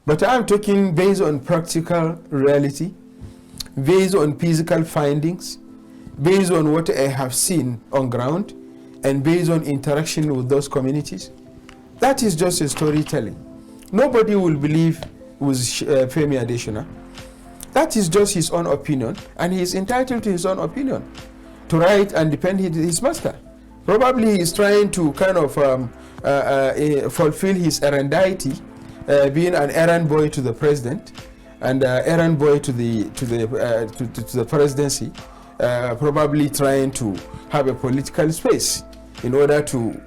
But I'm talking based on practical reality, based on physical findings, based on what I have seen on ground, and based on interaction with those communities. That is just a storytelling. Nobody will believe with Femi Adesina. That is just his own opinion, and he is entitled to his own opinion, to write and defend his master. Probably he is trying to kind of fulfill his errandity, being an errand boy to the president, and errand boy to the presidency, probably trying to have a political space in order to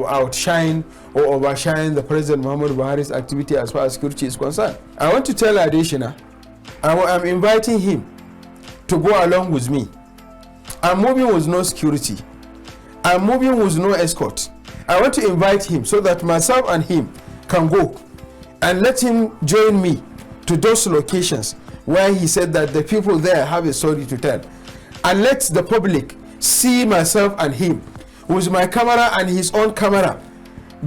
outshine or overshine the President Muhammadu Buhari's activity as far as security is concerned. I want to tell Adesina, I'm inviting him to go along with me. I'm moving with no security. I'm moving with no escort. I want to invite him so that myself and him can go and let him join me to those locations where he said that the people there have a story to tell. And let the public see myself and him with my camera and his own camera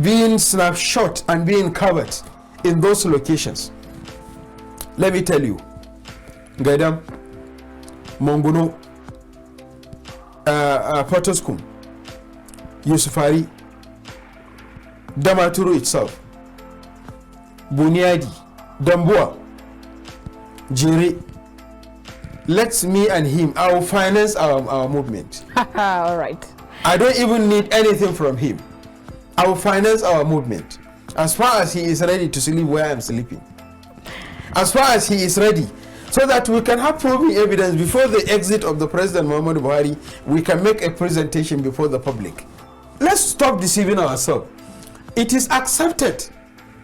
being snapshot and being covered in those locations. Let me tell you, Gaidam, Monguno, Potoskum, Yusufari, Damaturu itself, Bunyadi, Dambua, Jiri. Let me and him, I will finance our movement. All right. I don't even need anything from him. I will finance our movement as far as he is ready to sleep where I'm sleeping. As far as he is ready, so that we can have proving evidence before the exit of the President Muhammadu Buhari, we can make a presentation before the public. Let's stop deceiving ourselves. It is accepted,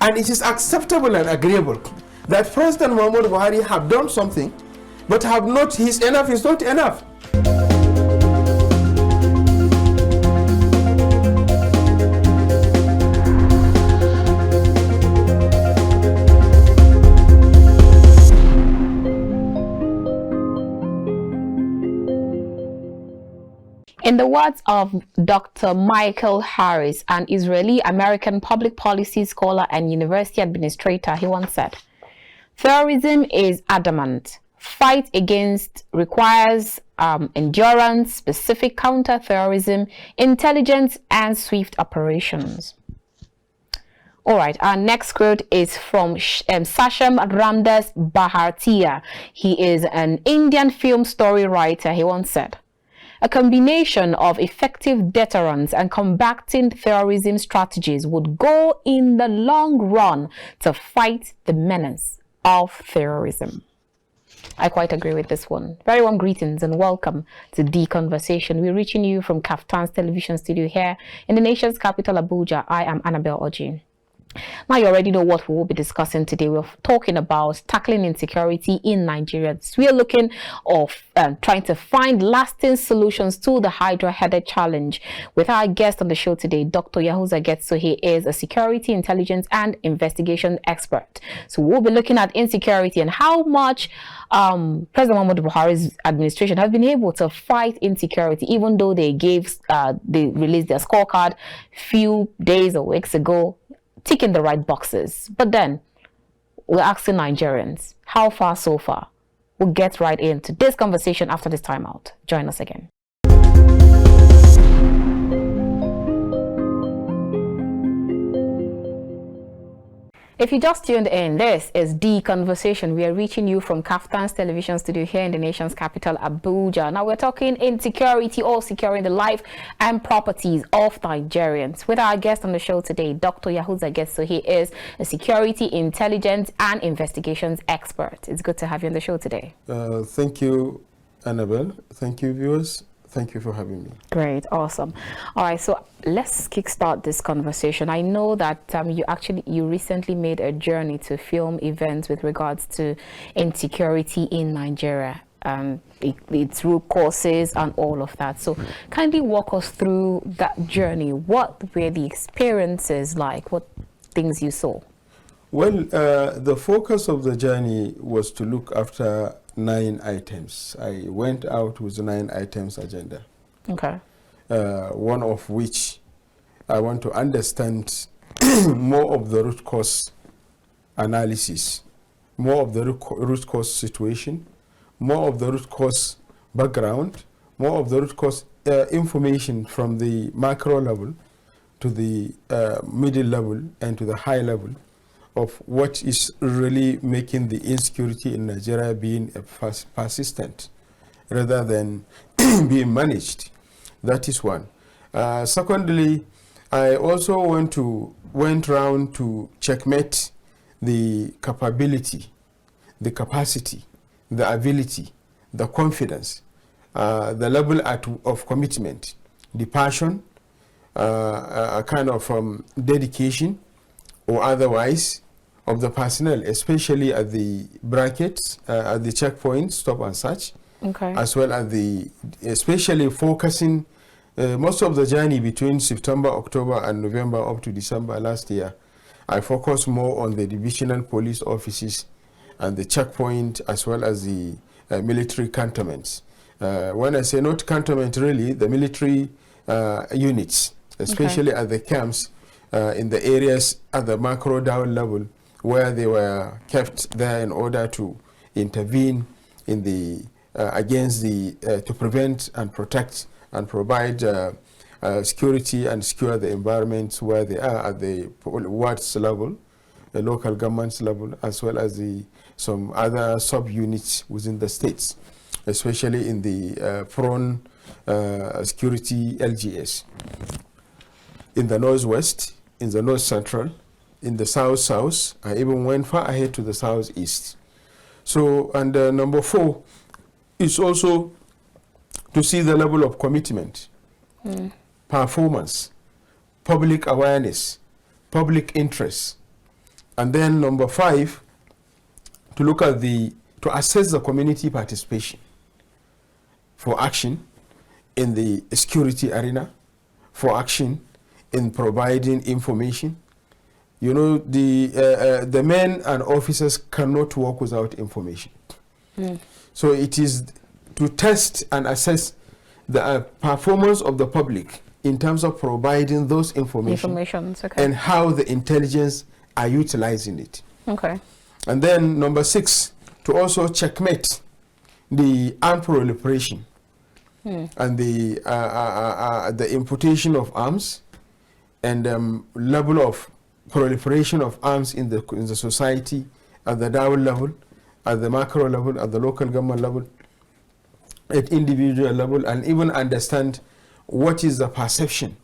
and it is acceptable and agreeable that President Muhammadu Buhari have done something, but have not, his enough is not enough. In the words of Dr. Michael Harris, an Israeli-American public policy scholar and university administrator, he once said, "Terrorism is adamant. Fight against requires endurance, specific counter-terrorism, intelligence, and swift operations." All right, our next quote is from Sasham Ramdas Bhartia. He is an Indian film story writer. He once said, "A combination of effective deterrence and combating terrorism strategies would go in the long run to fight the menace of terrorism." I quite agree with this one. Very warm greetings and welcome to The Conversation. We're reaching you from KAFTAN's television studio here in the nation's capital, Abuja. I am Annabelle Oji. Now you already know what we will be discussing today. We're talking about tackling insecurity in Nigeria. We are looking at trying to find lasting solutions to the Hydra-headed challenge with our guest on the show today, Dr. Yahuza Getso. He is a security, intelligence, and investigation expert. So we'll be looking at insecurity and how much President Muhammadu Buhari's administration has been able to fight insecurity, even though they released their scorecard few days or weeks ago, ticking the right boxes. But then we're asking Nigerians, how far so far? We'll get right into this conversation after this timeout. Join us again. If you just tuned in, this is The Conversation. We are reaching you from KAFTAN's television studio here in the nation's capital, Abuja. Now we're talking insecurity, or securing the life and properties of Nigerians. With our guest on the show today, Dr. Yahuza Getso. He is a security, intelligence, and investigations expert. It's good to have you on the show today. Thank you, Annabelle. Thank you, viewers. Thank you for having me. Great, awesome. All right, so let's kickstart this conversation. I know that you recently made a journey to film events with regards to insecurity in Nigeria, its root causes and all of that. So kindly walk us through that journey. What were the experiences like? What things you saw? Well, the focus of the journey was to look after 9 items. I went out with 9 items agenda. Okay. One of which I want to understand more of the root cause analysis, more of the root cause situation, more of the root cause background, more of the root cause information from the macro level to the middle level and to the high level of what is really making the insecurity in Nigeria being persistent rather than being managed. That is one. Secondly, I also went round to checkmate the capability, the capacity, the ability, the confidence, the level of commitment, the passion, a kind of dedication or otherwise of the personnel, especially at the brackets, at the checkpoints, stop and search, as well as especially focusing most of the journey between September, October, and November up to December last year. I focused more on the divisional police offices and the checkpoint as well as the military cantonments. When I say not cantonment, really, the military units, especially at the camps in the areas at the macro down level where they were kept there in order to intervene in the against the to prevent and protect and provide security and secure the environments where they are at the wards level, the local governments level, as well as some other sub-units within the states, especially in the prone security LGS. In the northwest, in the north central, in the south, I even went far ahead to the southeast. So, and number 4 is also to see the level of commitment, performance, public awareness, public interest. And then number 5, to look at to assess the community participation for action in the security arena, for action in providing information. You know, the men and officers cannot work without information. So it is to test and assess the performance of the public in terms of providing those information and how the intelligence are utilizing it. And then number 6, to also checkmate the armed proliferation and the importation of arms and level of proliferation of arms in the society at the down level, at the macro level, at the local government level, at individual level, and even understand what is the perception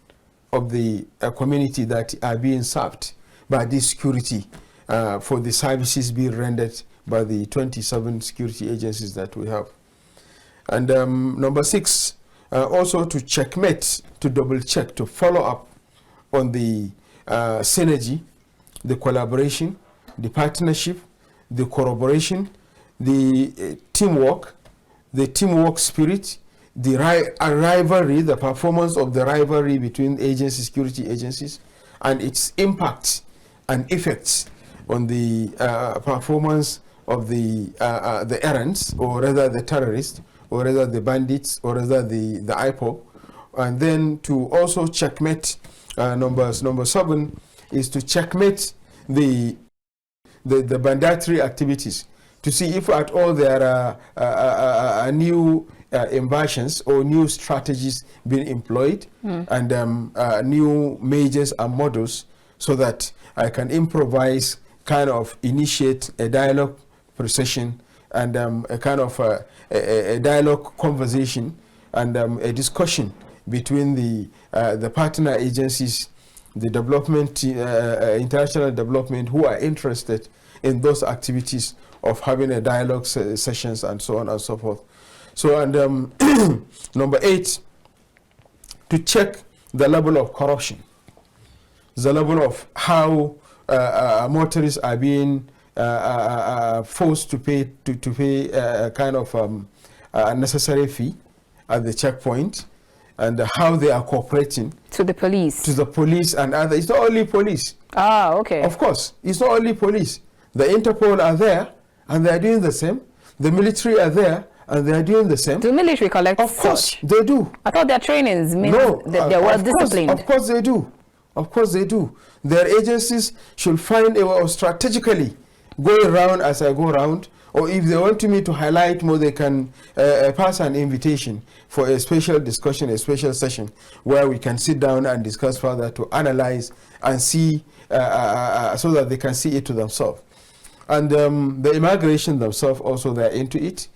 of the community that are being served by this security for the services being rendered by the 27 security agencies that we have. And number 6, also to checkmate, to double check, to follow up on the synergy, the collaboration, the partnership, the corroboration, the teamwork spirit, the rivalry, the performance of the rivalry between security agencies, and its impact and effects on the performance of the errands, or rather the terrorists, or rather the bandits, or rather the IPOB. And then to also checkmate, number 7 is to checkmate the banditry activities, to see if at all there are new inversions or new strategies being employed and new measures and models, so that I can improvise, kind of initiate a dialogue procession and a kind of a dialogue conversation and a discussion between the partner agencies, the development, international development, who are interested in those activities of having a dialogue sessions and so on and so forth. So, and number 8, to check the level of corruption, the level of how motorists are being forced to pay a kind of a necessary fee at the checkpoint, and how they are cooperating to the police and others. It's not only police. Okay. Of course, it's not only police. The Interpol are there and they are doing the same. The military are there and they are doing the same. Do military collect? Of course, they do. I thought their trainings mean that they're well disciplined. Of course they do. Of course they do. Their agencies should find a way of strategically going round as I go round, or if they want me to highlight more, they can pass an invitation for a special discussion, a special session where we can sit down and discuss further to analyze and see so that they can see it to themselves. And the immigration themselves also, they're into it.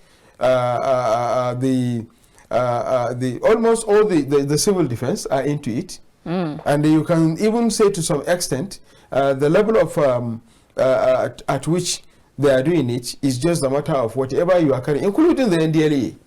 Almost all the civil defense are into it. And you can even say to some extent the level of at which they are doing it is just a matter of whatever you are carrying, including the NDLEA.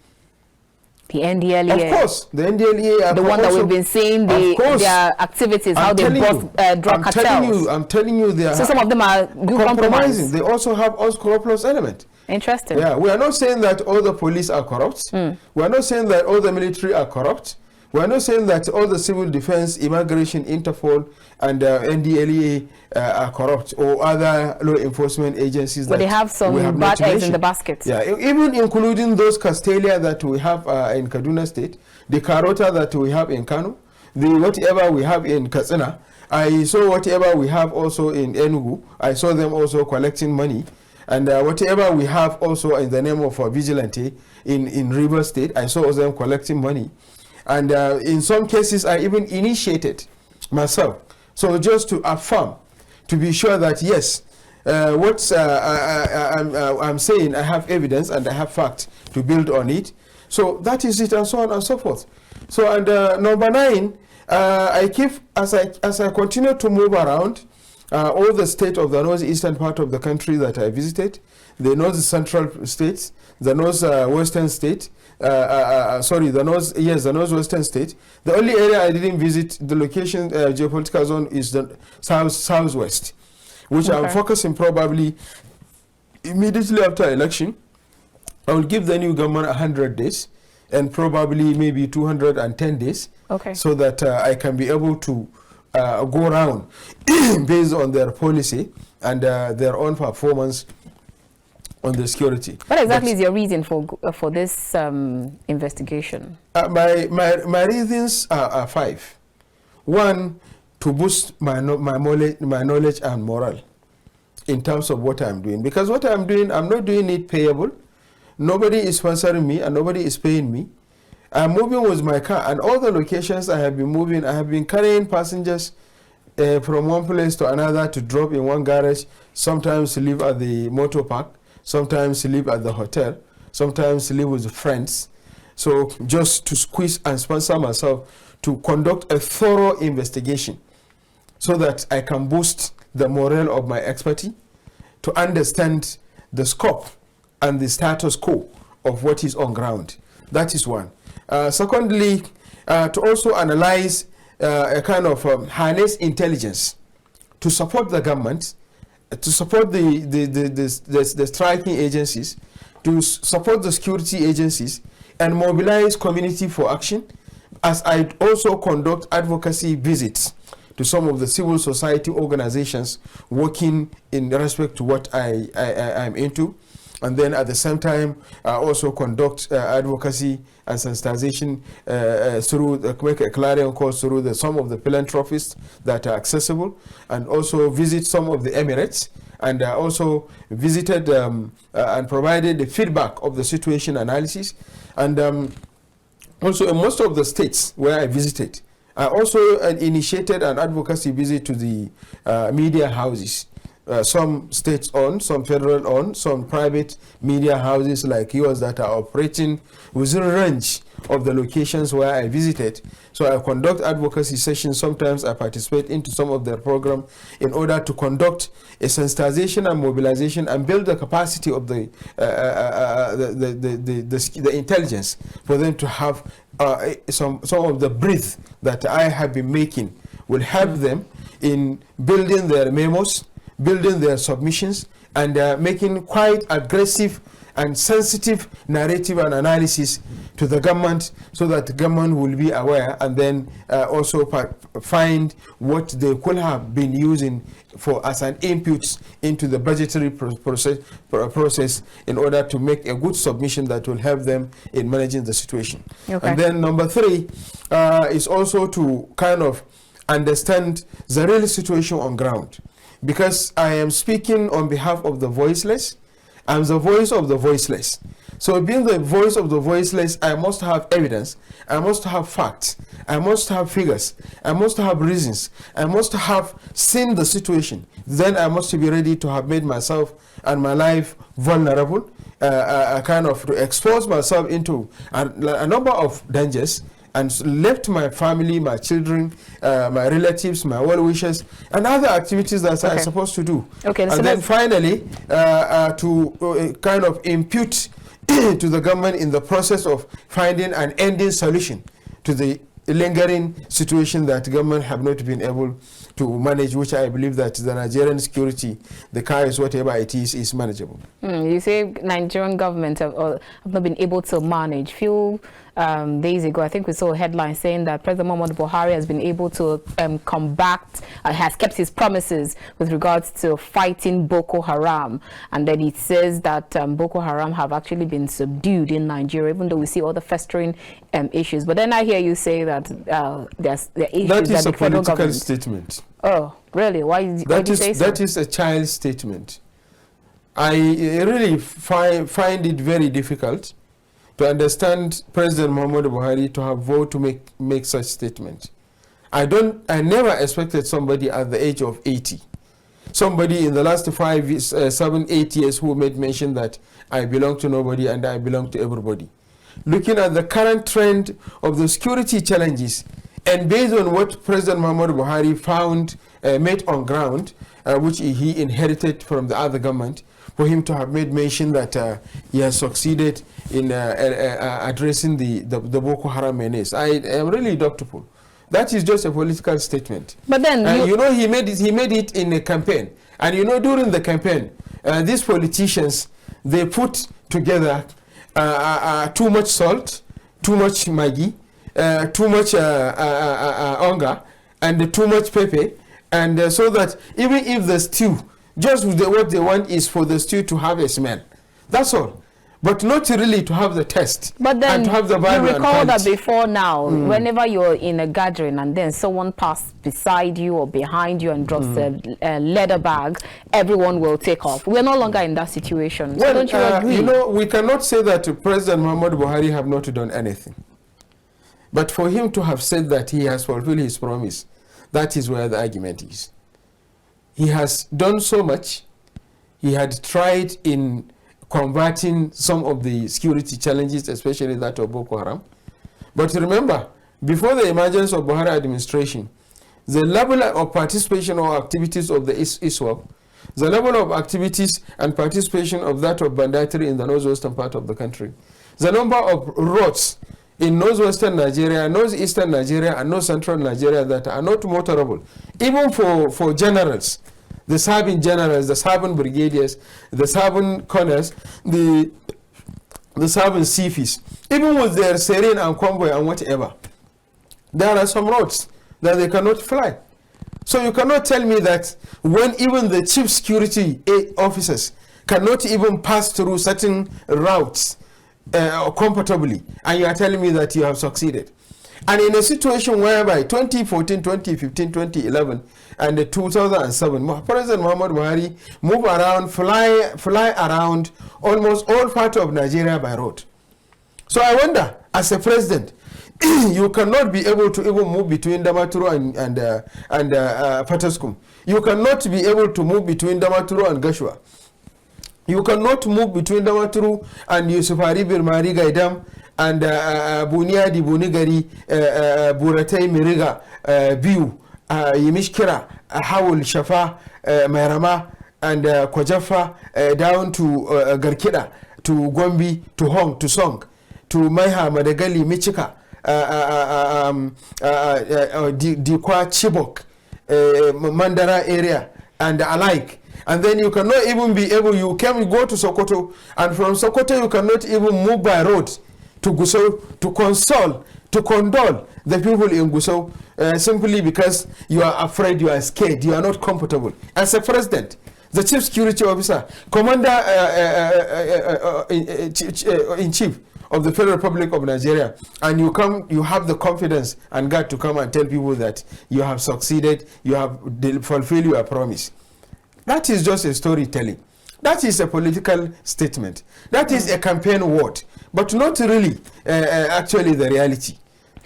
The NDLEA. Of course, the NDLEA are the one that we've been seeing their activities, how they bust drug cartels. I'm telling you, they are. So some of them are compromising. They also have unscrupulous element. Interesting. Yeah, we are not saying that all the police are corrupt. We are not saying that all the military are corrupt. We are not saying that all the civil defense, immigration, Interpol, and NDLEA are corrupt, or other law enforcement agencies. But they have some bad eggs in the basket. Yeah, even including those Castelia that we have in Kaduna State, the Karota that we have in Kano, the whatever we have in Katsina. I saw whatever we have also in Enugu. I saw them also collecting money. And whatever we have also in the name of vigilante in River State, I saw them collecting money. And in some cases, I even initiated myself. So just to affirm, to be sure that yes, what I'm saying, I have evidence and I have fact to build on it. So that is it, and so on and so forth. So, and number 9, I keep, as I continue to move around, all the state of the northeastern part of the country that I visited, the north central states, the north western state, the northwestern state. The only area I didn't visit, the location, geopolitical zone, is the southwest, which I'm focusing probably immediately after election. I will give the new government 100 days and probably maybe 210 days, so that I can be able to go around based on their policy and their own performance on the security. What exactly is your reason for this investigation? My reasons are 5. 1, to boost my knowledge and morale in terms of what I'm doing. Because what I'm doing, I'm not doing it payable. Nobody is sponsoring me and nobody is paying me. I'm moving with my car, and all the locations I have been moving, I have been carrying passengers from one place to another to drop in one garage, sometimes live at the motor park, sometimes live at the hotel, sometimes live with friends. So just to squeeze and sponsor myself to conduct a thorough investigation so that I can boost the morale of my expertise, to understand the scope and the status quo of what is on ground. That is one. Secondly, to also analyze a kind of harness intelligence to support the government, to support the striking agencies, to support the security agencies, and mobilize community for action, as I also conduct advocacy visits to some of the civil society organizations working in respect to what I'm into. And then at the same time, also conduct advocacy and sensitization through make a clarion call through some of the philanthropists that are accessible, and also visit some of the Emirates, and also visited and provided the feedback of the situation analysis. And also in most of the states where I visited, I also initiated an advocacy visit to the media houses. Some states owned, some federal owned, some private media houses like yours that are operating within range of the locations where I visited. So I conduct advocacy sessions. Sometimes I participate into some of their program in order to conduct a sensitization and mobilization and build the capacity of the intelligence for them to have some of the breath that I have been making will help them in building their memos, building their submissions, and making quite aggressive and sensitive narrative and analysis to the government, so that the government will be aware, and then also find what they could have been using for as an input into the budgetary process in order to make a good submission that will help them in managing the situation. And then number 3 is also to kind of understand the real situation on ground. because I am speaking on behalf of the voiceless. I'm the voice of the voiceless. So being the voice of the voiceless, I must have evidence, I must have facts, I must have figures, I must have reasons, I must have seen the situation. Then I must be ready to have made myself and my life vulnerable, kind of to expose myself into a number of dangers, and left my family, my children, my relatives, my well-wishers, and other activities that I'm supposed to do. Okay, and then finally, to kind of impute to the government in the process of finding an ending solution to the lingering situation that government have not been able to manage, which I believe that the Nigerian security, the chaos, whatever it is manageable. You say Nigerian government have not been able to manage. Few days ago, I think we saw a headline saying that President Muhammadu Buhari has been able to combat, has kept his promises with regards to fighting Boko Haram. And then it says that Boko Haram have actually been subdued in Nigeria, even though we see all the festering issues. But then I hear you say that there's the issues that is that a the federal political government... statement. Oh, really? Why do you say so? That is a child statement. I really find it very difficult to understand President Muhammadu Buhari to have voted to make such statements. I never expected somebody at the age of 80, somebody in the last 7, 8 years who made mention that I belong to nobody and I belong to everybody. Looking at the current trend of the security challenges, and based on what President Muhammadu Buhari found, made on ground, which he inherited from the other government, for him to have made mention that he has succeeded in addressing the Boko Haram menace, I am really doubtful. That is just a political statement. But then, you know, he made it in a campaign. And you know, during the campaign, these politicians, they put together too much salt, too much Maggi, too much onga, and too much pepper, and so that even if the stew, just what they want is for the stew to have a smell. That's all. But not really to have the taste. But then, and to have the you recall that before now, whenever you're in a gathering and then someone passed beside you or behind you and drops a leather bag, everyone will take off. We're no longer in that situation. Well, so don't you agree? You know, we cannot say that President Muhammadu Buhari have not done anything. But for him to have said that he has fulfilled his promise, that is where the argument is. He has done so much. He had tried in combating some of the security challenges, especially that of Boko Haram. But remember, before the emergence of Buhari administration, the level of participation or activities of the ISWAP, the level of activities and participation of that of banditry in the northwestern part of the country, the number of roads in northwestern Nigeria, northeastern Nigeria, and north central Nigeria that are not motorable, even for generals, the serving generals, the serving brigadiers, the serving colonels, the serving CFs, even with their serene and convoy and whatever, there are some roads that they cannot fly. So you cannot tell me that when even the chief security officers cannot even pass through certain routes comfortably, and you are telling me that you have succeeded. And in a situation whereby 2014, 2015, 2011, and 2007, President Muhammadu Buhari move around, fly around almost all parts of Nigeria by road. So I wonder, as a president, you cannot be able to even move between Damaturu and Fataskum. You cannot be able to move between Damaturu and Gashua. You cannot move between Damaturu and Yusufari Birmari Gaidam and Bunyadi Bunigari, Buratai Miriga, Biu, Yimishkira, Hawul Shafa, Mairama, and Kwajafa, down to Garkida, to Gombi, to Hong, to Song, to Maiha, Madagali, Michika, Dikwa, Chibok, Mandara area, and alike. And then you cannot even be able, you can go to Sokoto, and from Sokoto you cannot even move by road to Gusau to console, to condole the people in Gusau, simply because you are afraid, you are scared, you are not comfortable. As a president, the chief security officer, commander in chief of the Federal Republic of Nigeria, and you have the confidence and God to come and tell people that you have succeeded, you have fulfilled your promise. That is just a storytelling. That is a political statement. That is a campaign word, but not really actually the reality.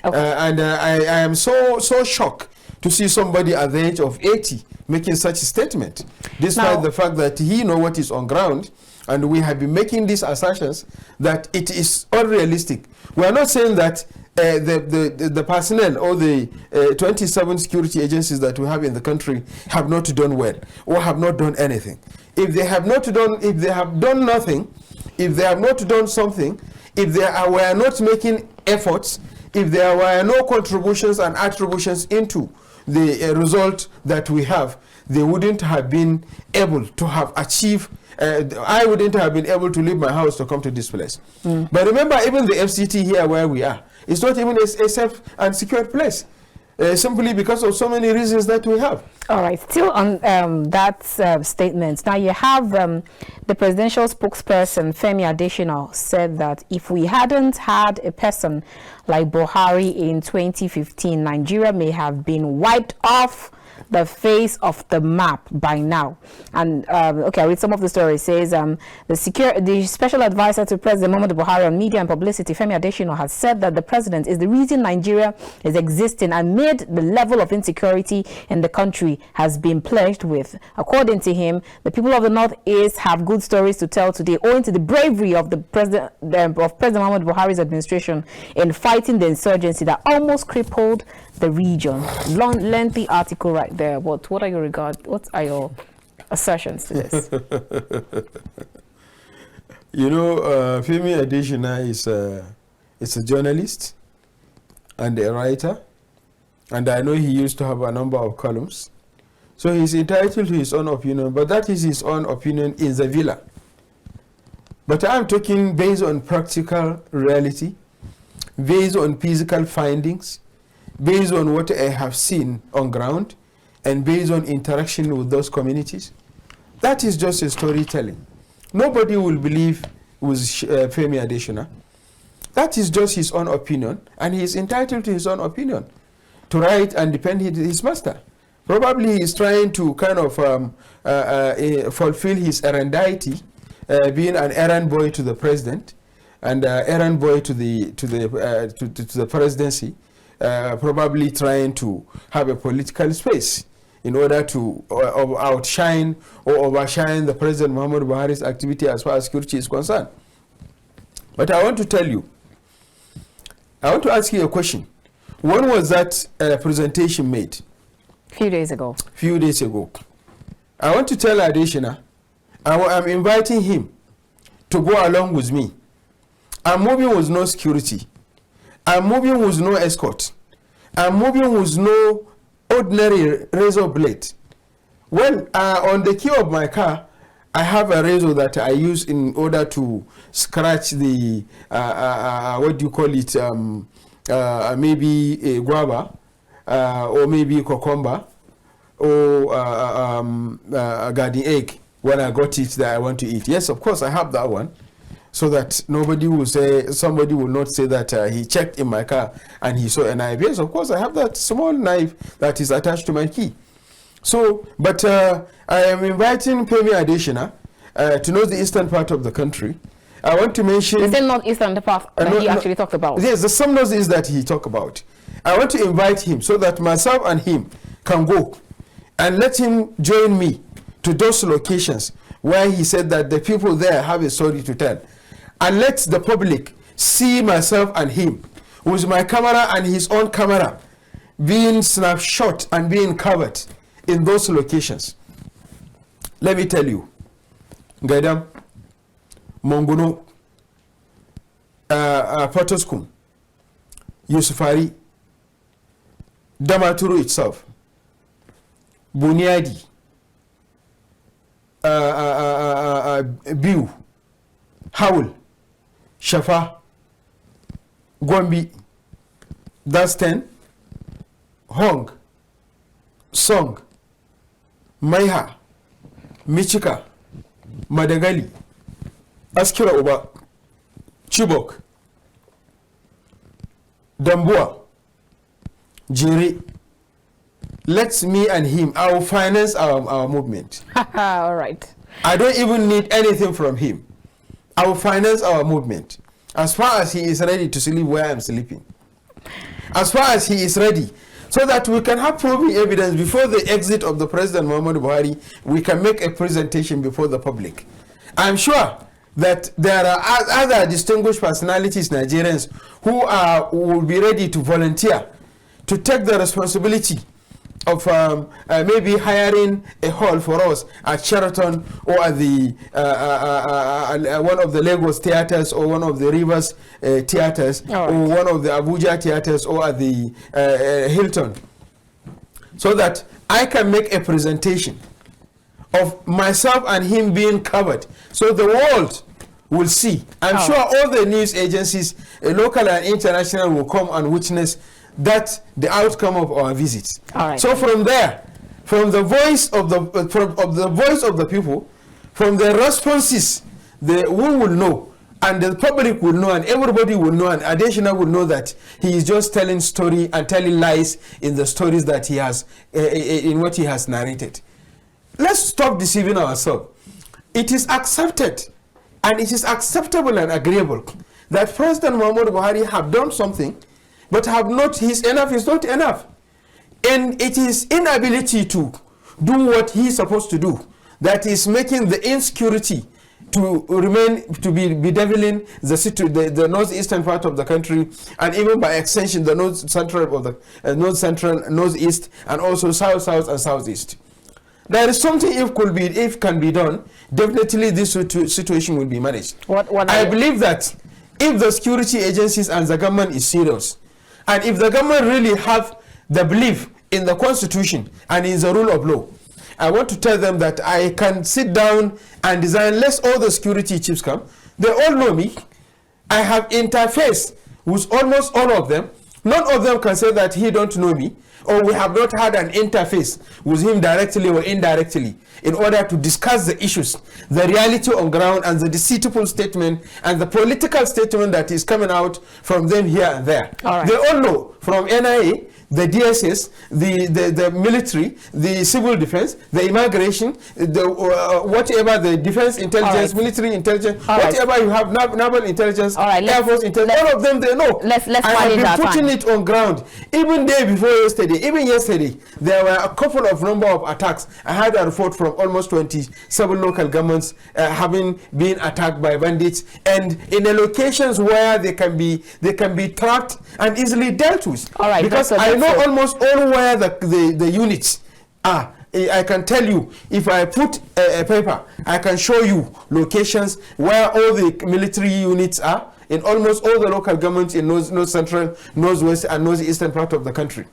Okay. I am so shocked to see somebody at the age of 80 making such a statement, despite the fact that he knows what is on ground, and we have been making these assertions that it is unrealistic. We are not saying that the personnel or the 27 security agencies that we have in the country have not done well or have not done anything. If they have not done, if they have done nothing, if they have not done something, if they were not making efforts, if there were no contributions and attributions into the result that we have, they wouldn't have been able to have achieved. I wouldn't have been able to leave my house to come to this place. But remember, even the FCT here where we are, it's not even a safe and secure place, simply because of so many reasons that we have. All right, still on that statement. Now you have the presidential spokesperson, Femi Adesina, said that if we hadn't had a person like Buhari in 2015, Nigeria may have been wiped off the face of the map by now. And okay, I'll read some of the story. It says the special advisor to President Muhammadu Buhari on media and publicity, Femi Adesina, has said that the president is the reason Nigeria is existing amid the level of insecurity in the country has been pledged with. According to him, the people of the Northeast have good stories to tell today, owing to the bravery of the President Muhammadu Buhari's administration in fighting the insurgency that almost crippled the region. Lengthy article right there. What are your assertions to this? You know, Femi Adesina is a journalist and a writer, and I know he used to have a number of columns. So he's entitled to his own opinion, but that is his own opinion in the villa. But I'm talking based on practical reality, based on physical findings, based on what I have seen on ground, and based on interaction with those communities. That is just a storytelling. Nobody will believe with Femi Adesina. That is just his own opinion, and he is entitled to his own opinion, to write and defend his master. Probably he is trying to kind of fulfill his errandity, being an errand boy to the president, and errand boy to the presidency. Probably trying to have a political space in order to outshine or overshine the President Muhammadu Buhari's activity as far as security is concerned. But I want to tell you, I want to ask you a question. When was that presentation made? Few days ago. Few days ago. I want to tell Adesina, I'm inviting him to go along with me. I'm moving with no security. I'm moving with no escort. I'm moving with no ordinary razor blade. Well, on the key of my car, I have a razor that I use in order to scratch the, what do you call it, maybe a guava, or maybe cucumber, or a garden egg when I got it that I want to eat. Yes, of course, I have that one. So that nobody will say, somebody will not say that he checked in my car and he saw a knife. Yes, of course, I have that small knife that is attached to my key. So, but I am inviting Femi Adesina to know the eastern part of the country. I want to mention... Is it not eastern part that he actually talked about? Yes, the some is that he talked about. I want to invite him so that myself and him can go and let him join me to those locations where he said that the people there have a story to tell. And let the public see myself and him with my camera and his own camera being snapshot and being covered in those locations. Let me tell you, Gaidam, Monguno, Potoskum, Yusufari, Damaturu itself, Bunyadi, Biu, Howell, Shafa, Gwambi, that's 10, Hong, Song, Maiha, Michika, Madagali, Askira Oba, Chibok, Dambua, Jiri, let me and him, I will finance our movement. All right. I don't even need anything from him. I will finance our movement as far as he is ready to sleep where I'm sleeping. As far as he is ready, so that we can have proving evidence before the exit of the President Muhammadu Buhari, we can make a presentation before the public. I'm sure that there are other distinguished personalities, Nigerians, who will be ready to volunteer to take the responsibility of maybe hiring a hall for us at Sheraton or at the one of the Lagos theaters or one of the Rivers theaters or one of the Abuja theaters or at the Hilton, so that I can make a presentation of myself and him being covered, so the world will see. I'm sure all the news agencies, local and international, will come and witness that the outcome of our visits. So from there, from the voice of the people, from the responses, we will know, and the public will know, and everybody will know, and Adesina will know that he is just telling story and telling lies in the stories that he has, in what he has narrated. Let's stop deceiving ourselves. It is accepted, and it is acceptable and agreeable that President Muhammadu Buhari have done something, but have not, his enough is not enough. And it is inability to do what he's supposed to do that is making the insecurity to remain, to be bedeviling the northeastern part of the country, and even by extension the north central of the northeast, and also south and southeast. There is something if can be done, definitely this situation will be managed. I believe that if the security agencies and the government is serious, and if the government really have the belief in the constitution and in the rule of law, I want to tell them that I can sit down and design, lest all the security chiefs come. They all know me. I have interfaced with almost all of them. None of them can say that he don't know me, or we have not had an interface with him directly or indirectly in order to discuss the issues, the reality on ground, and the deceitful statement and the political statement that is coming out from them here and there. They all know, from NIA, the DSS, the military, the civil defense, the immigration, the whatever, the defense intelligence, military intelligence, whatever you have, naval intelligence, Air Force intelligence, all of them they know. I have been putting it on ground. Even day before yesterday, even yesterday, there were a couple of number of attacks. I had a report from almost 27 local governments having been attacked by bandits, and in the locations where they can be tracked and easily dealt with. Because I know almost all where the units are. I can tell you, if I put a paper, I can show you locations where all the military units are in almost all the local governments in north central, northwest, and northeastern part of the country.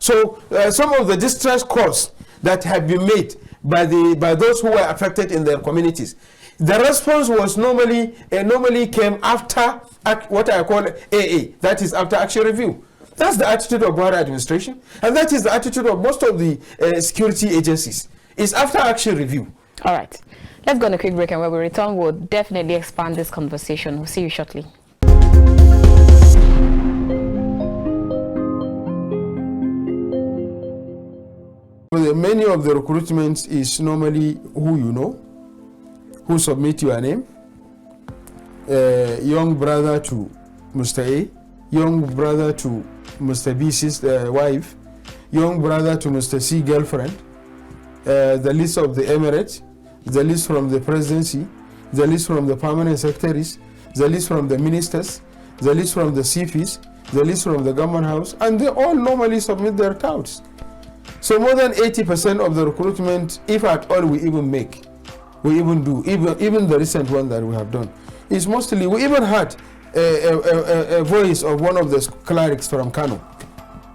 So some of the distress calls that have been made by those who were affected in their communities, the response was normally came after what I call AA, that is after action review. That's the attitude of Buhari administration, and that is the attitude of most of the security agencies. It's after action review. All right. Let's go on a quick break, and when we return, we'll definitely expand this conversation. We'll see you shortly. Many of the recruitments is normally who you know, who submit your name, young brother to Mr. A, young brother to Mr. B's wife, young brother to Mr. C girlfriend, the list of the Emirates, the list from the presidency, the list from the permanent secretaries, the list from the ministers, the list from the CPs, the list from the government house, and they all normally submit their touts. So more than 80% of the recruitment, if at all we even make, we even do, even the recent one that we have done, is mostly, we even had a voice of one of the clerics from Kano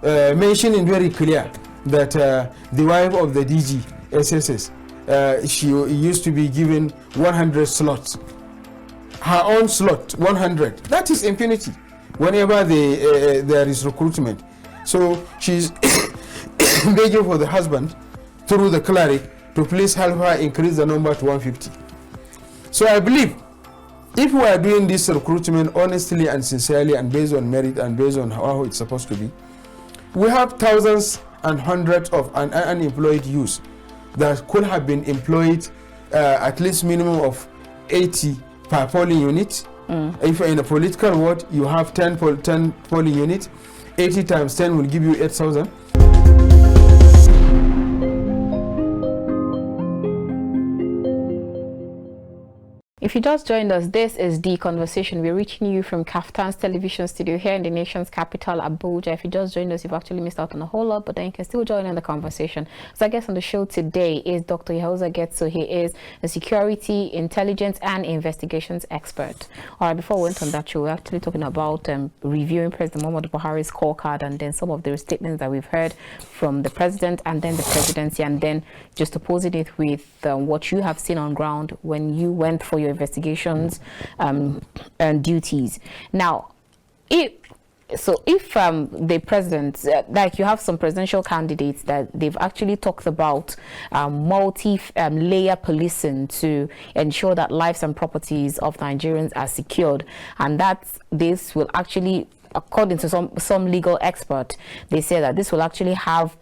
mentioning very clear that the wife of the DG SSS, she used to be given 100 slots, her own slot 100. That is impunity whenever there is recruitment. So she's begging for the husband through the cleric to please help her increase the number to 150. So I believe if we are doing this recruitment honestly and sincerely and based on merit and based on how it's supposed to be, we have thousands and hundreds of unemployed youth that could have been employed at least minimum of 80 per polling unit. If in a political ward you have 10 polling units, 80 times 10 will give you 8,000. If you just joined us, this is The Conversation. We're reaching you from KAFTAN's television studio here in the nation's capital, Abuja. If you just joined us, you've actually missed out on a whole lot, but then you can still join in the conversation. So I guess on the show today is Dr. Yahuza Getso. He is a security, intelligence, and investigations expert. All right, before we went on that show, we're actually talking about reviewing President Muhammadu Buhari's scorecard and then some of the statements that we've heard from the president and then the presidency, and then just opposing it with what you have seen on ground when you went for your investigations and duties. Now, if the president, like you have some presidential candidates that they've actually talked about multi-layer policing to ensure that lives and properties of Nigerians are secured, and that this will actually, according to some legal expert, they say that this will actually have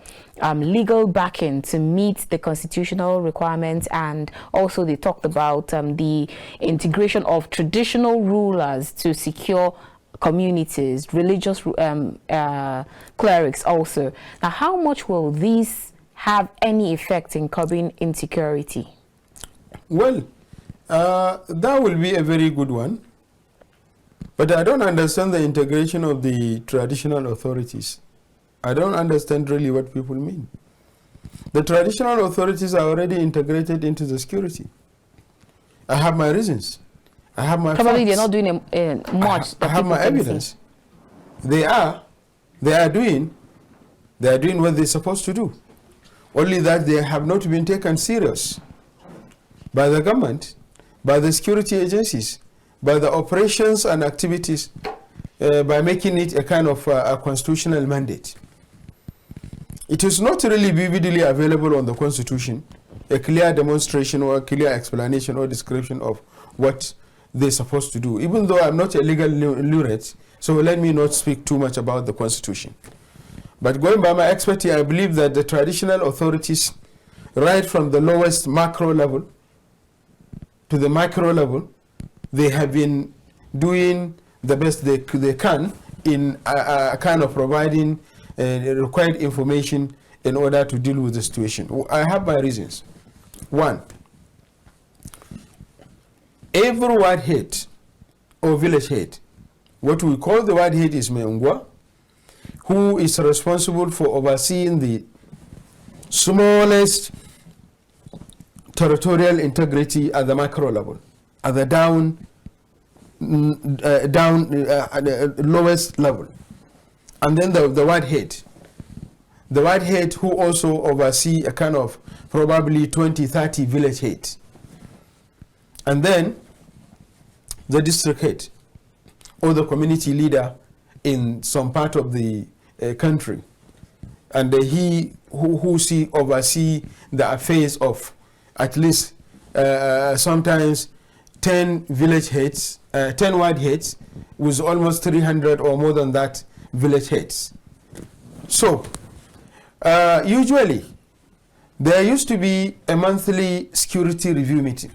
legal backing to meet the constitutional requirements, and also they talked about the integration of traditional rulers to secure communities, religious clerics also. Now, how much will these have any effect in curbing insecurity? Well, that will be a very good one. But I don't understand the integration of the traditional authorities. I don't understand really what people mean. The traditional authorities are already integrated into the security. I have my reasons. I have my Probably facts. they're not doing much. I have my evidence. They are doing what they're supposed to do. Only that they have not been taken serious by the government, by the security agencies, by the operations and activities, by making it a kind of a constitutional mandate. It is not really vividly available on the Constitution, a clear demonstration or a clear explanation or description of what they're supposed to do, even though I'm not a legal literate, so let me not speak too much about the Constitution. But going by my expertise, I believe that the traditional authorities, right from the lowest macro level to the micro level, they have been doing the best they can in kind of providing required information in order to deal with the situation. I have my reasons. One, every ward head or village head, what we call the ward head is Mengwa, who is responsible for overseeing the smallest territorial integrity at the macro level, at the lowest level. And then the ward head. The ward head who also oversee a kind of probably 20, 30 village heads. And then the district head or the community leader in some part of the country. And he who oversee the affairs of at least sometimes 10 village heads, 10 ward heads with almost 300 or more than that village heads. So usually there used to be a monthly security review meeting,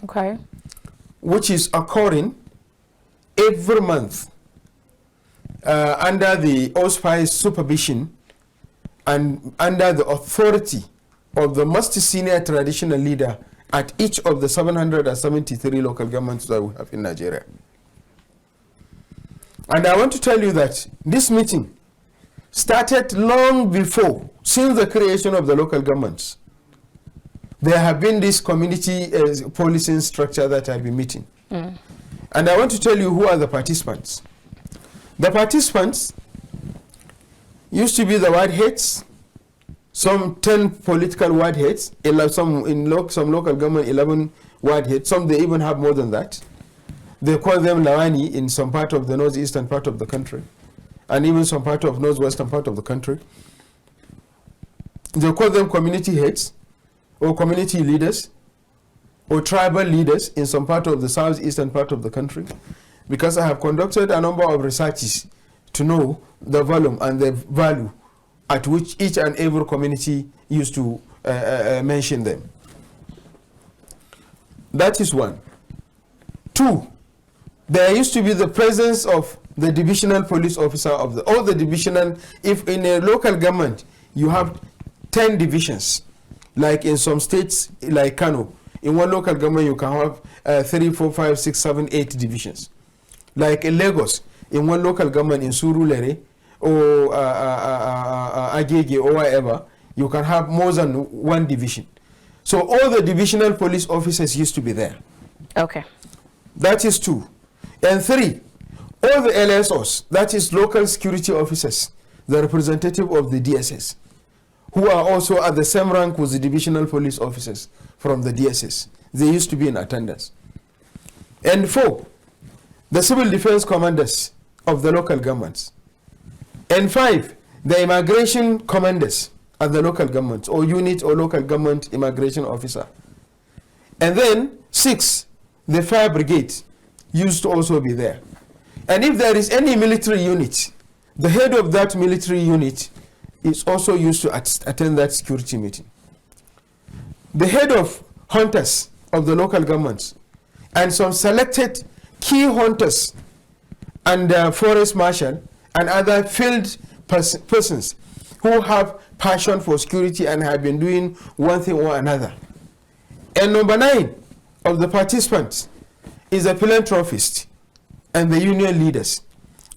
okay, which is occurring every month under the auspicious supervision and under the authority of the most senior traditional leader at each of the 773 local governments that we have in Nigeria. And I want to tell you that this meeting started long before, since the creation of the local governments. There have been this community policing structure that have been meeting. And I want to tell you who are the participants. The participants used to be the ward heads, some 10 political ward heads, some local government 11 ward heads, some they even have more than that. They call them Lawani in some part of the northeastern part of the country, and even some part of northwestern part of the country. They call them community heads, or community leaders, or tribal leaders in some part of the southeastern part of the country, because I have conducted a number of researches to know the volume and the value at which each and every community used to mention them. That is one. Two, there used to be the presence of the divisional police officer of all the divisional. If in a local government you have 10 divisions, like in some states like Kano, in one local government you can have 3, 4, 5, 6, 7, 8 divisions. Like in Lagos, in one local government in Surulere or Agege or wherever, you can have more than one division. So all the divisional police officers used to be there. Okay. That is 2. And 3, all the LSOs, that is local security officers, the representative of the DSS, who are also at the same rank with the divisional police officers from the DSS. They used to be in attendance. And 4, the civil defense commanders of the local governments. And 5, the immigration commanders at the local government or unit or local government immigration officer. And then 6, the fire brigade used to also be there. And if there is any military unit, the head of that military unit is also used to attend that security meeting. The head of hunters of the local governments and some selected key hunters and forest marshal and other field persons who have passion for security and have been doing one thing or another. And number 9 of the participants is a philanthropist and the union leaders,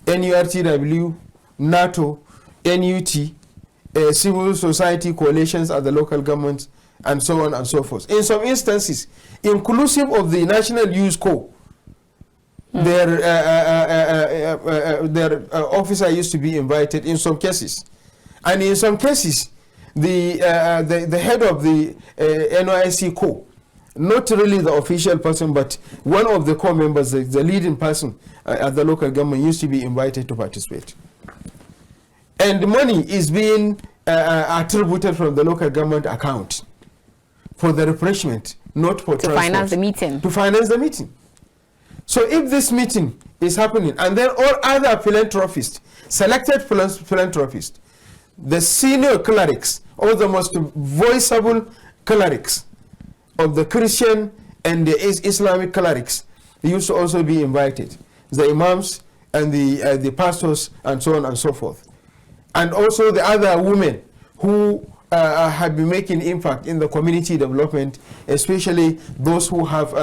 NURTW, NATO, NUT, civil society coalitions at the local governments, and so on and so forth. In some instances, inclusive of the National Youth Corps, their officer used to be invited in some cases. And in some cases, the head of the NYC Corps, not really the official person, but one of the core members, the leading person at the local government, used to be invited to participate. And money is being attributed from the local government account for the refreshment, not for to finance the meeting. To finance the meeting. So if this meeting is happening, and then all other philanthropists, selected philanthropists, the senior clerics, or the most voiceable clerics of the Christian and the Islamic clerics, they used to also be invited. The imams and the pastors and so on and so forth. And also the other women who have been making impact in the community development, especially those who have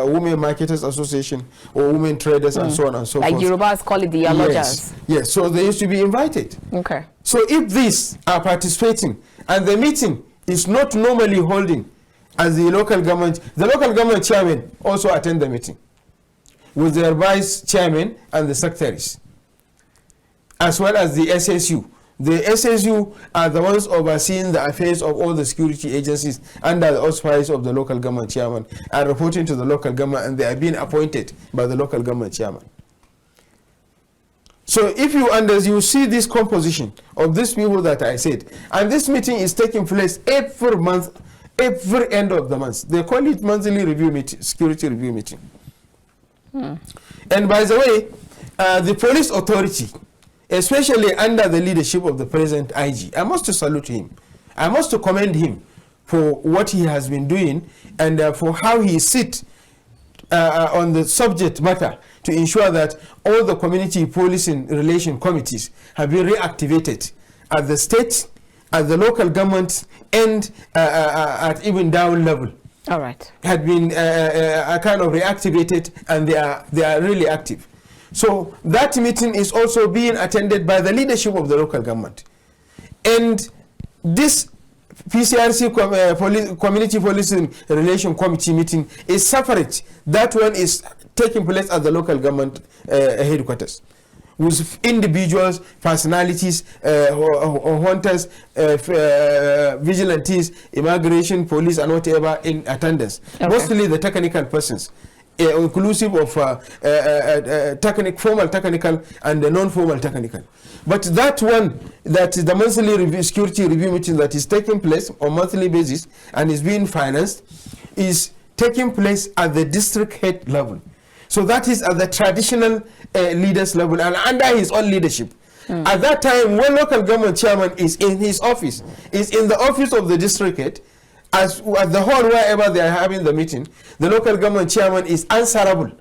Women Marketers Association or Women Traders and so on and so forth. Like Yorubas call it the Yalojas. Yes, so they used to be invited. Okay. So if these are participating and the meeting is not normally holding as the local government chairman also attend the meeting with their vice chairman and the secretaries, as well as the SSU. The SSU are the ones overseeing the affairs of all the security agencies under the auspices of the local government chairman and reporting to the local government, and they are being appointed by the local government chairman. So if you see this composition of these people that I said, and this meeting is taking place every month, every end of the month. They call it monthly review meeting, security review meeting. And by the way, the police authority, especially under the leadership of the present IG, I must salute him. I must commend him for what he has been doing and for how he sits on the subject matter to ensure that all the community policing relation committees have been reactivated at the state, at the local government, and at even down level. All right. Had been kind of reactivated, and they are really active. So that meeting is also being attended by the leadership of the local government. And this PCRC Community Policing Relation Committee meeting is separate. That one is taking place at the local government headquarters, with individuals, personalities, hunters, vigilantes, immigration, police, and whatever in attendance. Okay. Mostly the technical persons, inclusive of formal technical and the non-formal technical. But that one, that is the monthly security review meeting that is taking place on monthly basis and is being financed, is taking place at the district head level. So that is at the traditional leaders level and under his own leadership. At that time, when local government chairman is in his office, is in the office of the district head, as at the hall wherever they are having the meeting, the local government chairman is answerable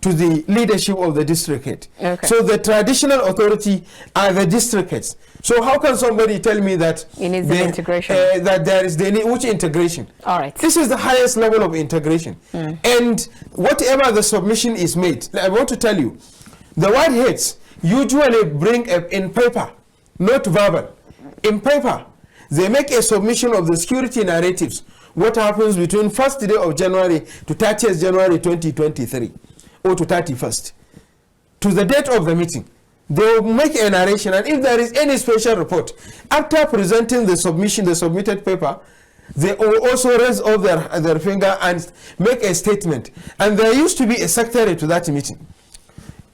to the leadership of the district head. Okay. So the traditional authority are the district heads. So how can somebody tell me that it needs the integration? That there is which integration? All right. This is the highest level of integration. And whatever the submission is made, I want to tell you, the ward heads usually bring in paper, not verbal. In paper, they make a submission of the security narratives. What happens between 1st day of January to 30th January 2023 or to 31st to the date of the meeting. They will make a narration, and if there is any special report, after presenting the submission, the submitted paper, they will also raise up their finger and make a statement. And there used to be a secretary to that meeting.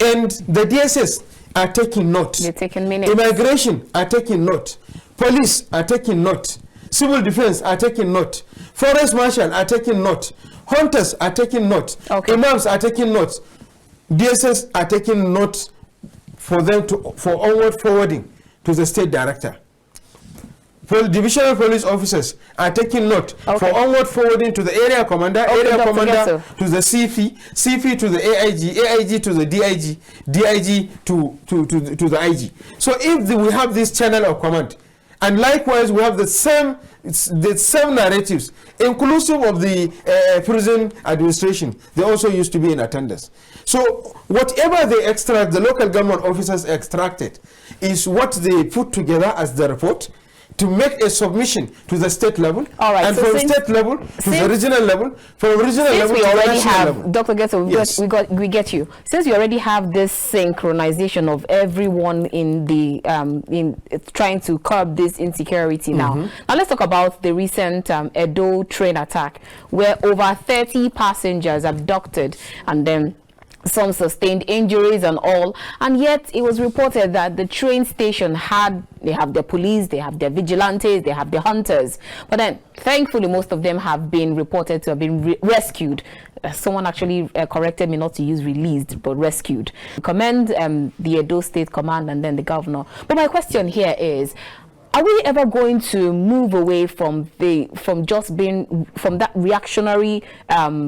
And the DSS are taking note. They're taking minutes. Immigration are taking note. Police are taking note. Civil defense are taking note. Forest marshal are taking note. Hunters are taking note. Okay. Imams are taking note. DSS are taking note for them for onward forwarding to the state director. Divisional police officers are taking note for onward forwarding to the area commander, area commander to the CP, CP to the AIG, AIG to the DIG, DIG to the IG. So if we have this channel of command, and likewise we have the same narratives, inclusive of the prison administration, they also used to be in attendance. So whatever they extract, the local government officers extracted, is what they put together as the report to make a submission to the state level. All right, and so from state level to the regional level, from regional level to the national level. Dr. Getso, yes. we get you. Since we already have this synchronization of everyone in the in trying to curb this insecurity now. Now let's talk about the recent Edo train attack, where over 30 passengers abducted and then some sustained injuries and all, and yet it was reported that the train station they have their police, they have their vigilantes, they have their hunters, but then thankfully most of them have been reported to have been rescued. Someone actually corrected me not to use released but rescued. Commend the Edo State Command and then the governor. But my question here is, are we ever going to move away from that reactionary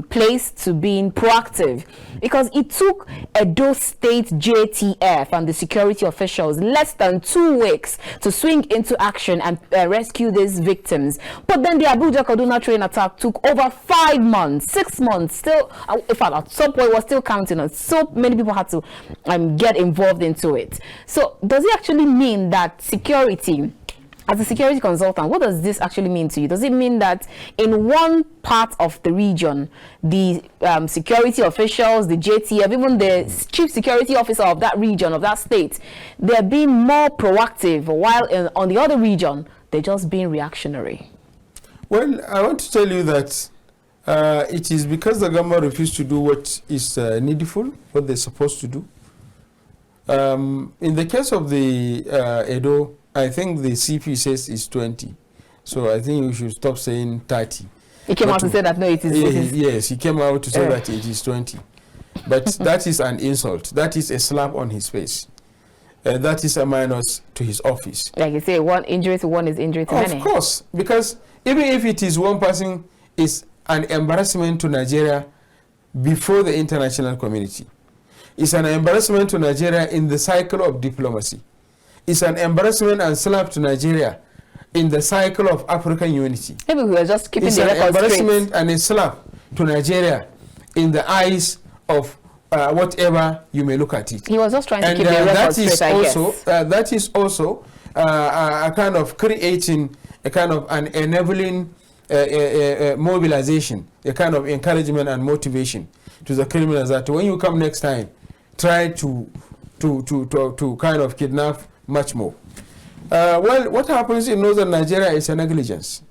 place to being proactive? Because it took Edo State JTF and the security officials less than 2 weeks to swing into action and rescue these victims. But then the Abuja-Kaduna train attack took over 5 months, 6 months. Still, in fact, at some point, we're still counting on. So many people had to get involved into it. So does it actually mean that security, as a security consultant, what does this actually mean to you? Does it mean that in one part of the region, the security officials, the JTF, even the chief security officer of that region, of that state, they're being more proactive, while on the other region, they're just being reactionary? Well, I want to tell you that it is because the government refused to do what is needful, what they're supposed to do. In the case of the Edo, I think the CP says it's 20. So I think you should stop saying 30. He came out to say that no, it is. Yes, he came out to say that it is 20. But that is an insult. That is a slap on his face. That is a minus to his office. Like you say, one injury to one is injury to many. Of course, because even if it is one person, it's an embarrassment to Nigeria before the international community. It's an embarrassment to Nigeria in the cycle of diplomacy. It's an embarrassment and slap to Nigeria in the cycle of African unity. Maybe we are just keeping the record straight. It's an embarrassment and a slap to Nigeria in the eyes of whatever you may look at it. He was just trying to keep the record straight, I guess. That is also a kind of creating a kind of an enabling mobilization, a kind of encouragement and motivation to the criminals that when you come next time, try to kind of kidnap much more. Well, what happens in northern Nigeria is a negligence.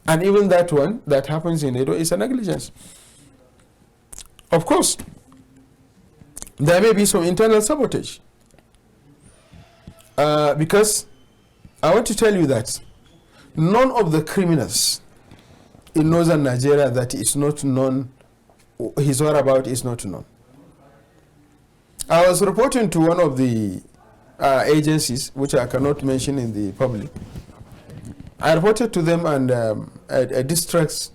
And even that one that happens in Edo is a negligence. Of course, there may be some internal sabotage. Because I want to tell you that none of the criminals in northern Nigeria that is not known, his whereabouts is not known. I was reporting to one of the agencies, which I cannot mention in the public. I reported to them, and a distress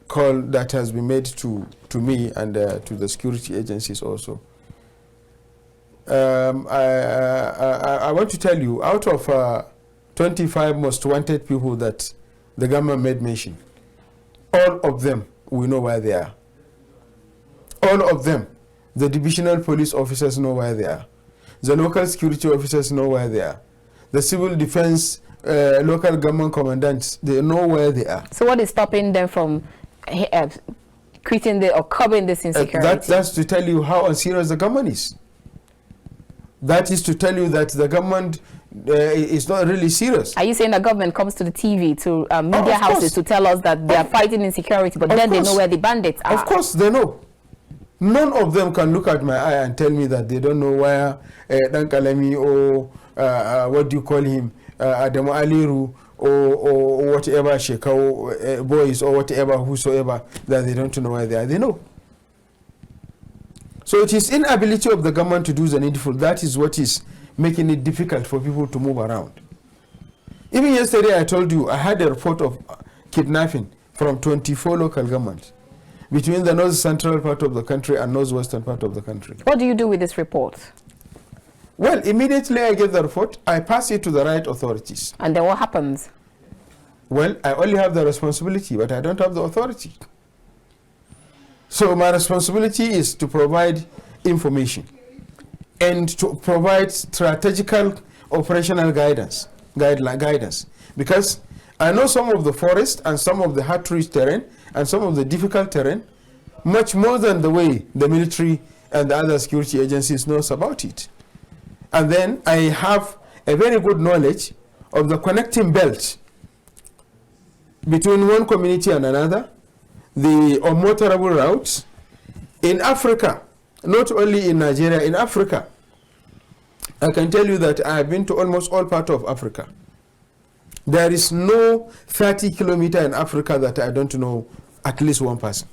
call that has been made to me and to the security agencies also. I want to tell you, out of 25 most wanted people that the government made mention, all of them, we know where they are. All of them, the divisional police officers know where they are. The local security officers know where they are. The civil defense local government commandants, they know where they are. So what is stopping them from quitting or curbing this insecurity? That's to tell you how unserious the government is. That is to tell you that the government is not really serious. Are you saying the government comes to the TV, to media houses to tell us that they are fighting insecurity, but then they know where the bandits are? Of course they know. None of them can look at my eye and tell me that they don't know where Dankalemi or what do you call him, Adamu Aliru or whatever Shekau boys or whatever, whosoever, that they don't know where they are. They know. So it is inability of the government to do the needful. That is what is making it difficult for people to move around. Even yesterday I told you I had a report of kidnapping from 24 local governments between the north central part of the country and northwestern part of the country. What do you do with this report? Well, immediately I get the report, I pass it to the right authorities. And then what happens? Well, I only have the responsibility, but I don't have the authority. So my responsibility is to provide information and to provide strategical operational guidance. Because I know some of the forest and some of the hard-to-reach terrain and some of the difficult terrain much more than the way the military and the other security agencies knows about it. And then I have a very good knowledge of the connecting belt between one community and another, the unmotorable routes in Africa, not only in Nigeria, in Africa. I can tell you that I have been to almost all parts of Africa. There is no 30 kilometers in Africa that I don't know at least one person.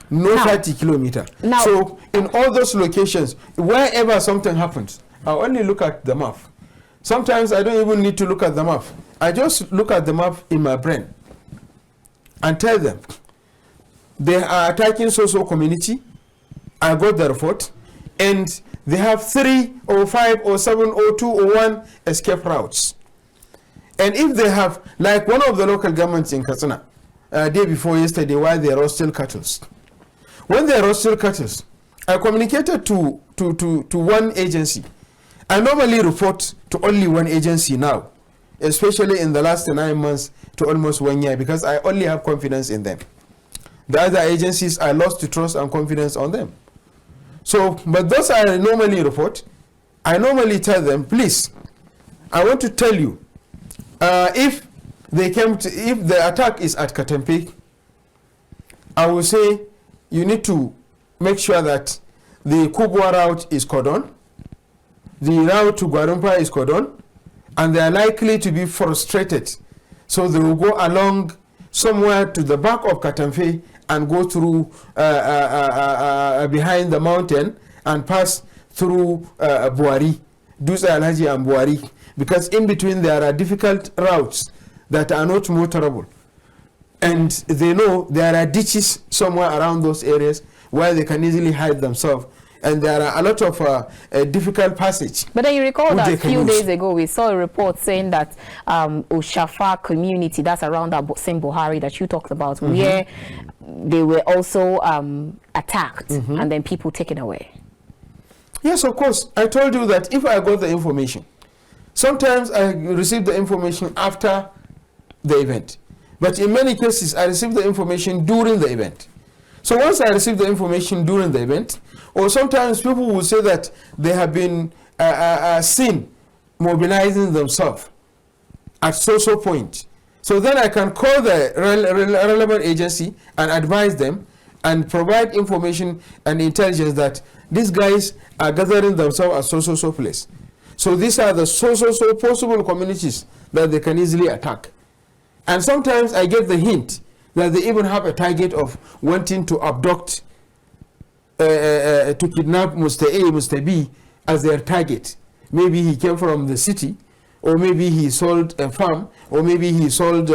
No 30 kilometers. So in all those locations, wherever something happens, I only look at the map. Sometimes I don't even need to look at the map. I just look at the map in my brain and tell them they are attacking so-so community. I got the report, and they have 3 or 5 or 7 or 2 or 1 escape routes. And if they have, like one of the local governments in Katsina, day before yesterday, while they are still cattle. When they are still cattle, I communicated to one agency. I normally report to only one agency now, especially in the last 9 months to almost 1 year, because I only have confidence in them. The other agencies, I lost the trust and confidence on them. So, but those I normally report, I normally tell them, please, I want to tell you, if the attack is at Katempe, I will say you need to make sure that the Kubwa route is cordoned, the route to Guarumpa is cordoned, and they are likely to be frustrated. So they will go along somewhere to the back of Katempe and go through behind the mountain and pass through Buari, Dusa Alhaji and Buari, because in between there are difficult routes that are not motorable. And they know there are ditches somewhere around those areas where they can easily hide themselves. And there are a lot of difficult passage. But then you recall that a few days ago we saw a report saying that Oshafa community, that's around that same Buhari that you talked about, where they were also attacked and then people taken away. Yes, of course. I told you that if I got the information, sometimes I receive the information after the event. But in many cases, I receive the information during the event. So once I receive the information during the event, or sometimes people will say that they have been seen mobilizing themselves at so-so point. So then I can call the relevant agency and advise them and provide information and intelligence that these guys are gathering themselves at so-so place. So these are the so possible communities that they can easily attack. And sometimes I get the hint that they even have a target of wanting to abduct, to kidnap Mr. A, Mr. B, as their target. Maybe he came from the city, or maybe he sold a farm, or maybe he sold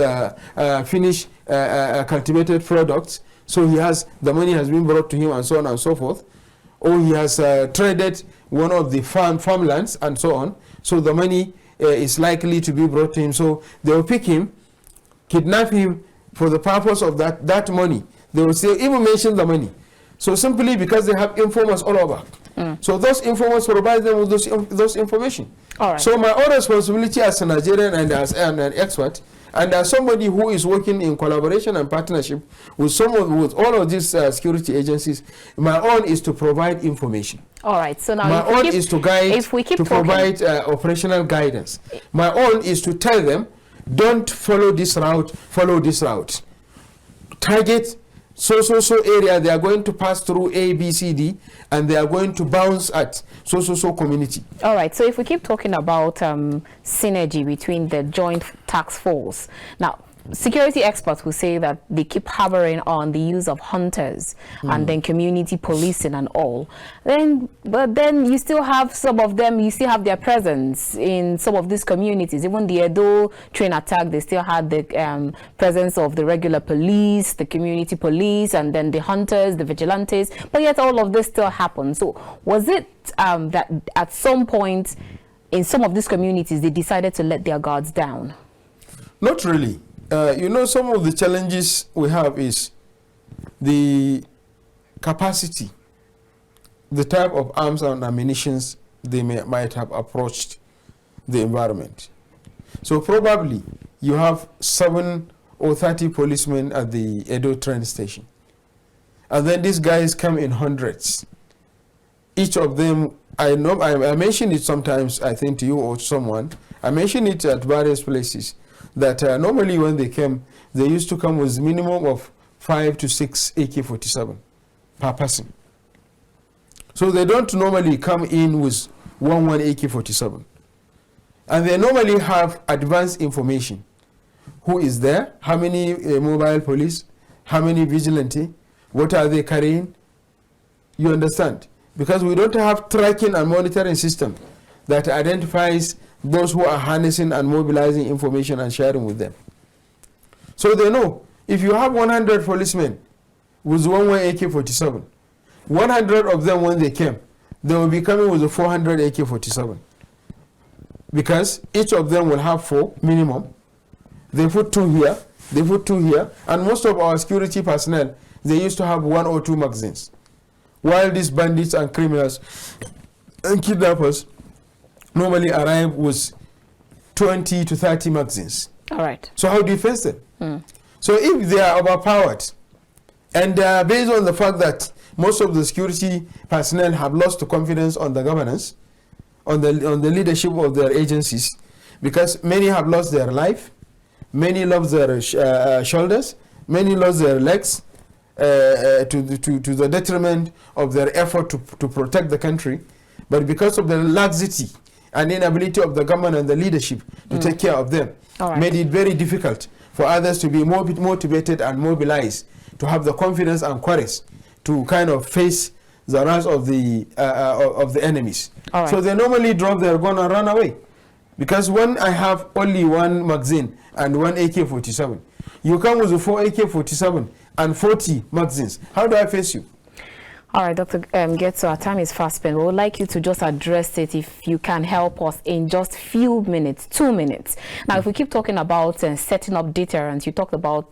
finished cultivated products. So the money has been brought to him, and so on and so forth. Or he has traded one of the farmlands and so on. So the money is likely to be brought to him. So they will pick him, kidnap him for the purpose of that money. They will say, even mention the money. So simply because they have informers all over. So those informers provide them with those information. All right. So my own responsibility as a Nigerian and as an expert, and as somebody who is working in collaboration and partnership with all of these security agencies, my own is to provide information. All right. So now my own is to guide, provide operational guidance. My own is to tell them, don't follow this route, follow this route. Target so area, they are going to pass through A, B, C, D, and they are going to bounce at so community. All right, so if we keep talking about synergy between the joint task force, now security experts will say that they keep harboring on the use of hunters and then community policing and all. But then you still have some of them, you still have their presence in some of these communities. Even the Edo train attack, they still had the presence of the regular police, the community police, and then the hunters, the vigilantes. But yet all of this still happened. So was it that at some point in some of these communities, they decided to let their guards down? Not really. Some of the challenges we have is the capacity, the type of arms and ammunitions they might have approached the environment. So probably you have 7 or 30 policemen at the Edo train station. And then these guys come in hundreds. Each of them, I mentioned it sometimes, I think to you or someone, I mentioned it at various places, that normally when they came, they used to come with minimum of 5 to 6 AK-47 per person. So they don't normally come in with one AK-47. And they normally have advanced information. Who is there? How many mobile police? How many vigilante? What are they carrying? You understand? Because we don't have tracking and monitoring system that identifies those who are harnessing and mobilizing information and sharing with them. So they know, if you have 100 policemen with one AK-47, 100 of them when they came, they will be coming with a 400 AK-47. Because each of them will have 4 minimum. They put 2 here, they put 2 here, and most of our security personnel, they used to have 1 or 2 magazines. While these bandits and criminals and kidnappers normally arrive with 20 to 30 magazines. All right. So how do you face them? So if they are overpowered, and based on the fact that most of the security personnel have lost the confidence on the governance, on the leadership of their agencies, because many have lost their life, many lost their shoulders, many lost their legs, to the detriment of their effort to protect the country, but because of the laxity and inability of the government and the leadership to take care of them, made it very difficult for others to be more motivated and mobilized, to have the confidence and courage to kind of face the rise of the enemies. So they normally drop their gun and run away. Because when I have only 1 magazine and 1 AK-47, you come with a 4 AK-47 and 40 magazines. How do I face you? All right, Dr. Getso, our time is fast spent. We would like you to just address it, if you can help us, in just few minutes, 2 minutes. Now, if we keep talking about setting up deterrence, you talked about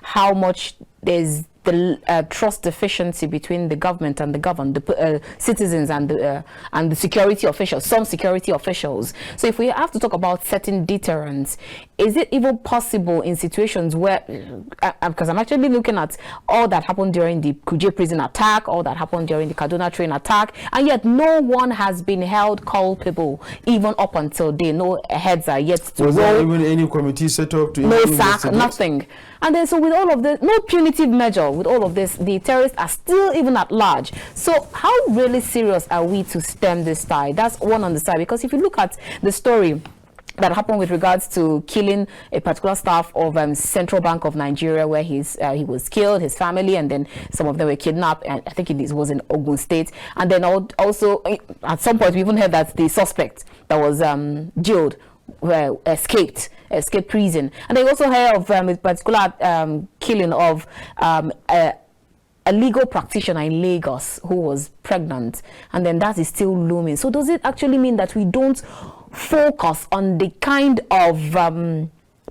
how much there's the trust deficiency between the government and the governed, the citizens and the security officials, some security officials. So if we have to talk about setting deterrence, is it even possible in situations where, because I'm actually looking at all that happened during the Kuje prison attack, all that happened during the Kaduna train attack, and yet no one has been held culpable, even up until day. No heads are yet to roll. Was there even any committee set up to no sack, nothing. And then so with all of this, no punitive measure, with all of this, the terrorists are still even at large. So how really serious are we to stem this tide? That's one on the side, because if you look at the story that happened with regards to killing a particular staff of Central Bank of Nigeria, where he was killed, his family, and then some of them were kidnapped. And I think it was in Ogun State. And then also at some point we even heard that the suspect that was jailed escaped prison. And they also heard of a particular killing of a legal practitioner in Lagos who was pregnant, and then that is still looming. So does it actually mean that we don't focus on the kind of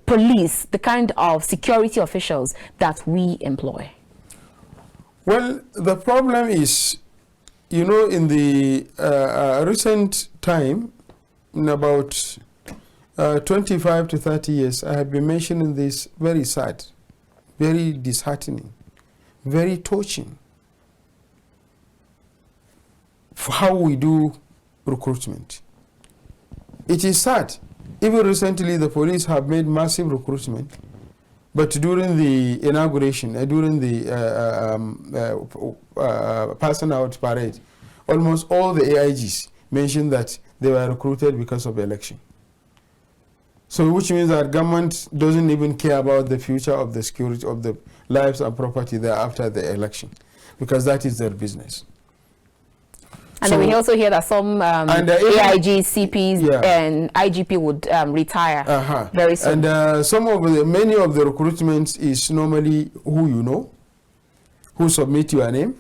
police, the kind of security officials that we employ? Well, the problem is, you know, in the recent time, in about 25 to 30 years, I have been mentioning this very sad, very disheartening, very touching for how we do recruitment. It is sad. Even recently, the police have made massive recruitment, but during the inauguration, during the passing out parade, almost all the AIGs mentioned that they were recruited because of the election. So, which means that government doesn't even care about the future of the security of the lives and property there after the election, because that is their business. And so, then we also hear that some AIG, CPs, yeah, and IGP would retire very soon. And many of the recruitments is normally who you know, who submit your name,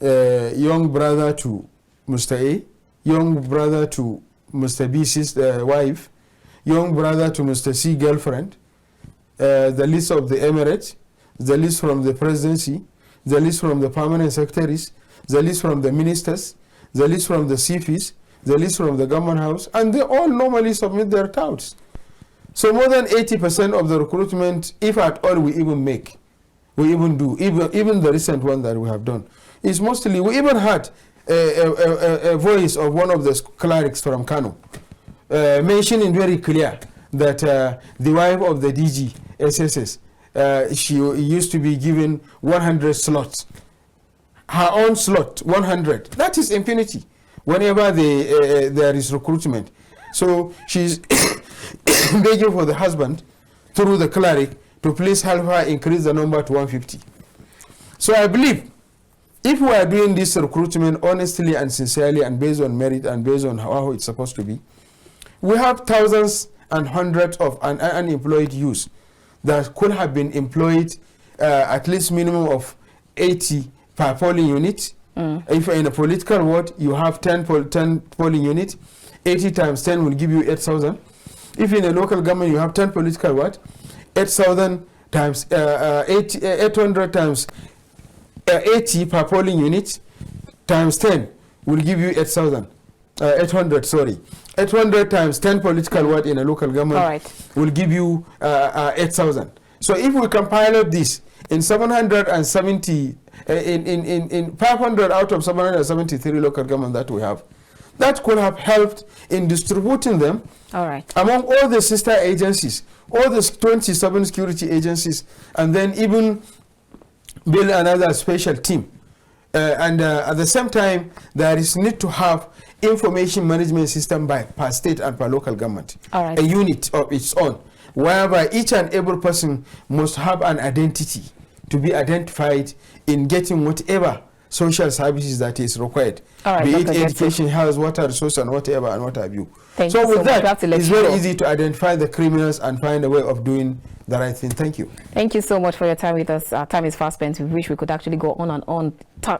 young brother to Mr. A, young brother to Mr. B's wife, young brother to Mr. C girlfriend, the list of the Emirates, the list from the presidency, the list from the permanent secretaries, the list from the ministers, the list from the CPs, the list from the government house, and they all normally submit their touts. So more than 80% of the recruitment, if at all we even make, we even do, even the recent one that we have done, is mostly, we even had a voice of one of the clerics from Kano, mentioning very clear that the wife of the DG SSS, she used to be given 100 slots. Her own slot, 100. That is impunity whenever there is recruitment. So she's begging for the husband through the cleric to please help her increase the number to 150. So I believe if we are doing this recruitment honestly and sincerely and based on merit and based on how it's supposed to be, we have thousands and hundreds of unemployed youths that could have been employed at least minimum of 80 per polling unit. If in a political ward you have 10 polling units, 80 times 10 will give you 8,000. If in a local government you have 10 political ward, 8,000 times 800 times 80 per polling unit times 10 will give you 8,000. 800, sorry. 800 times 10 political ward in a local government will give you 8,000. So if we can pilot this in 770, in 500 out of 773 local government that we have, that could have helped in distributing them among all the sister agencies, all the 27 security agencies, and then even build another special team. At the same time, there is need to have information management system per state and per local government, a unit of its own, whereby each and every person must have an identity to be identified in getting whatever social services that is required, be it education, health, water resource, and whatever, and what have you. So with that, it's very easy to identify the criminals and find a way of doing the right thing. Thank you. Thank you so much for your time with us. Our time is fast spent. We wish we could actually go on and on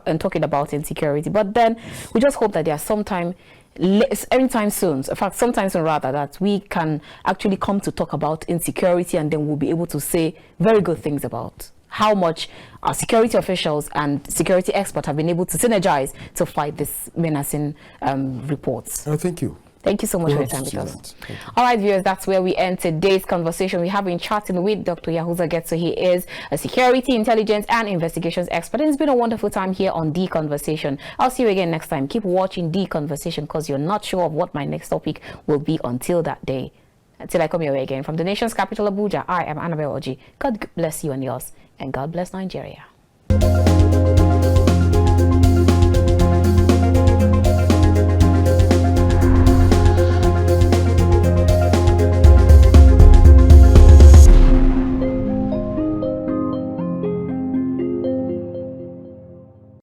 and talking about insecurity. But then we just hope that there are sometime, anytime soon, in fact, sometime soon rather, that we can actually come to talk about insecurity, and then we'll be able to say very good things about how much our security officials and security experts have been able to synergize to fight this menacing reports. Thank you. Thank you so much for your time with us. All right, viewers, that's where we end today's conversation. We have been chatting with Dr. Yahuza Getso. He is a security, intelligence, and investigations expert. And it's been a wonderful time here on The Conversation. I'll see you again next time. Keep watching The Conversation, because you're not sure of what my next topic will be until that day. Until I come your way again. From the nation's capital, Abuja, I am Annabelle Oji. God bless you and yours. And God bless Nigeria.